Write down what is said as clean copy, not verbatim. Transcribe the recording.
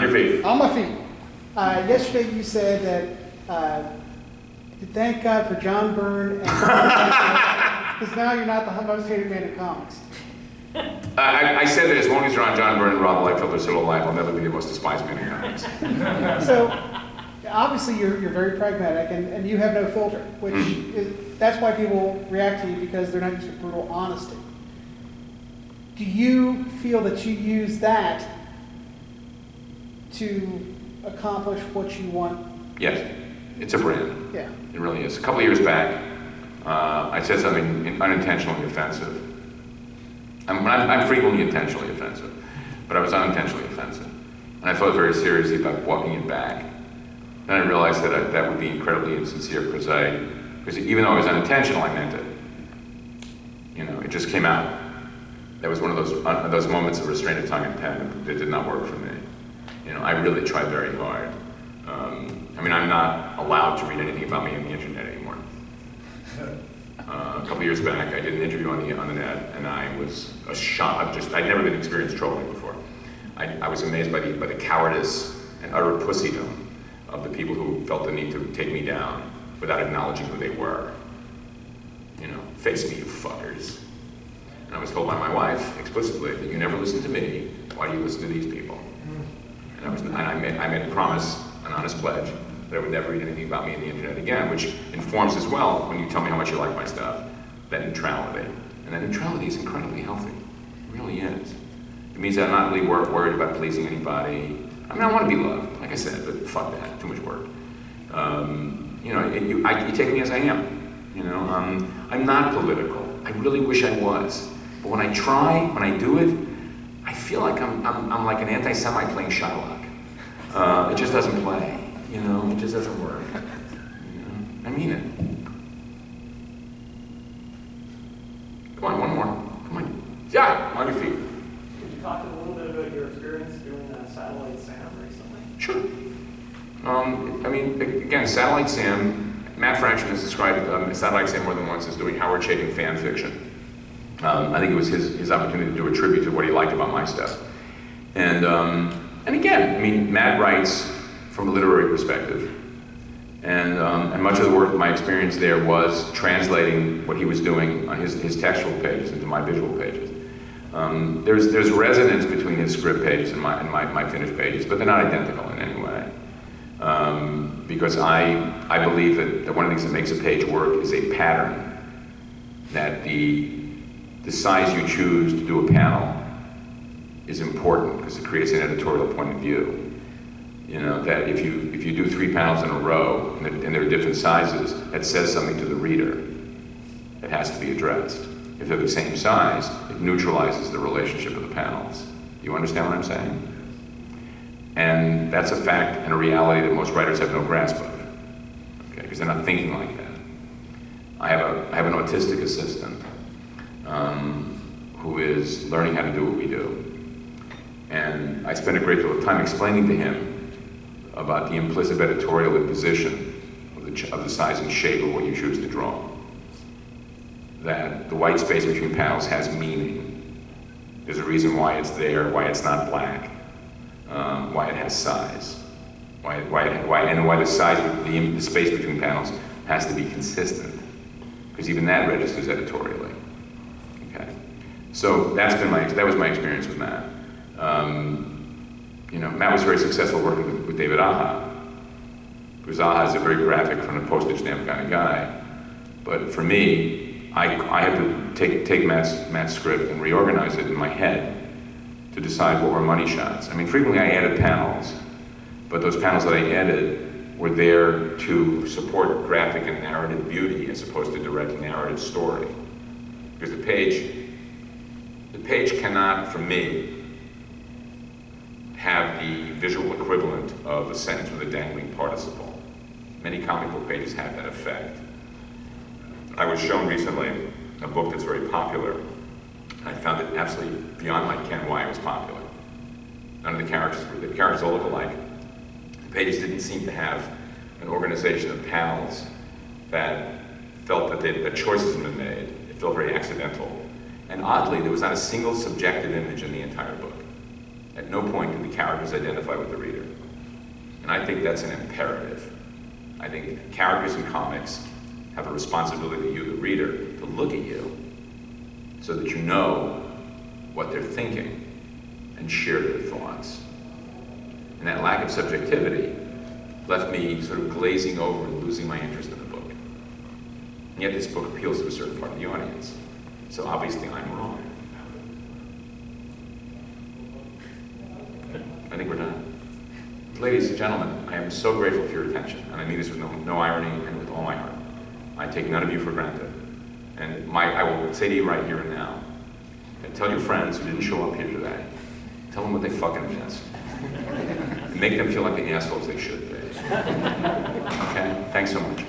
your feet. On my feet. Yesterday you said that to thank God for John Byrne and because now you're not the most hated man in comics. I said that as long as you're on John Byrne and Rob Liefeld are still alive, I'll never be the most despised man in comics. So, obviously you're very pragmatic and you have no filter, which that's why people react to you, because they're not used to brutal honesty. Do you feel that you use that to accomplish what you want? Yes, it's a brand. Yeah. It really is. A couple of years back, I said something unintentionally offensive. I'm frequently intentionally offensive, but I was unintentionally offensive. And I thought very seriously about walking it back. Then I realized that that would be incredibly insincere because even though it was unintentional, I meant it. You know, it just came out. That was one of those moments of restraint of tongue and pen that did not work for me. You know, I really tried very hard. I mean, I'm not allowed to read anything about me on the internet anymore. A couple of years back, I did an interview on the net, and I was shocked. I'd never been experienced trolling before. I was amazed by the cowardice and utter pussydom of the people who felt the need to take me down without acknowledging who they were. You know, face me, you fuckers. And I was told by my wife explicitly that you never listen to me. Why do you listen to these people? And I made a promise, an honest pledge, that I would never read anything about me on the internet again, which informs as well, when you tell me how much you like my stuff, that neutrality. And that neutrality is incredibly healthy. It really is. It means that I'm not really worried about pleasing anybody. I mean, I want to be loved, like I said, but fuck that, too much work. You know, you take me as I am. You know, I'm not political. I really wish I was. But when I try, when I do it, I feel like I'm like an anti-Semite playing Shylock. It just doesn't play. You know, it just doesn't work. You know? I mean it. Come on, one more. Come on. Yeah, on your feet. Could you talk a little bit about your experience doing Satellite Sam recently? Sure. I mean, again, Satellite Sam, Matt Fraction has described Satellite Sam more than once as doing Howard Chaykin fan fiction. I think it was his opportunity to do a tribute to what he liked about my stuff. And again, I mean, Matt writes from a literary perspective. And much of the work, my experience there was translating what he was doing on his textual pages into my visual pages. There's resonance between his script pages and my finished pages, but they're not identical in any way. Because I believe that one of the things that makes a page work is a pattern. That the size you choose to do a panel is important because it creates an editorial point of view. You know, that if you do 3 panels in a row and they're different sizes, that says something to the reader. It has to be addressed. If they're the same size, it neutralizes the relationship of the panels. You understand what I'm saying? And that's a fact and a reality that most writers have no grasp of, okay? Because they're not thinking like that. I have an autistic assistant who is learning how to do what we do. And I spend a great deal of time explaining to him about the implicit editorial imposition of the size and shape of what you choose to draw. That the white space between panels has meaning. There's a reason why it's there, why it's not black, why it has size, why the size, the space between panels has to be consistent, because even that registers editorially. Okay, so that was my experience with Matt. You know, Matt was very successful working with David Aha, because Aha is a very graphic, from a postage stamp kind of guy. But for me, I had to take Matt's script and reorganize it in my head to decide what were money shots. I mean, frequently I added panels, but those panels that I added were there to support graphic and narrative beauty as opposed to direct narrative story. Because the page cannot, for me, have the visual equivalent of a sentence with a dangling participle. Many comic book pages have that effect. I was shown recently a book that's very popular. I found it absolutely beyond my ken why it was popular. None of the characters all look alike. The pages didn't seem to have an organization of panels that felt that choices had been made. It felt very accidental. And oddly, there was not a single subjective image in the entire book. At no point do the characters identify with the reader. And I think that's an imperative. I think characters in comics have a responsibility to you, the reader, to look at you so that you know what they're thinking and share their thoughts. And that lack of subjectivity left me sort of glazing over and losing my interest in the book. And yet this book appeals to a certain part of the audience. So obviously I'm wrong. I think we're done. Ladies and gentlemen, I am so grateful for your attention, and I mean this with no irony and with all my heart. I take none of you for granted. And I will say to you right here and now, and tell your friends who didn't show up here today, tell them what they fucking missed. And make them feel like the assholes they should be. Okay? Thanks so much.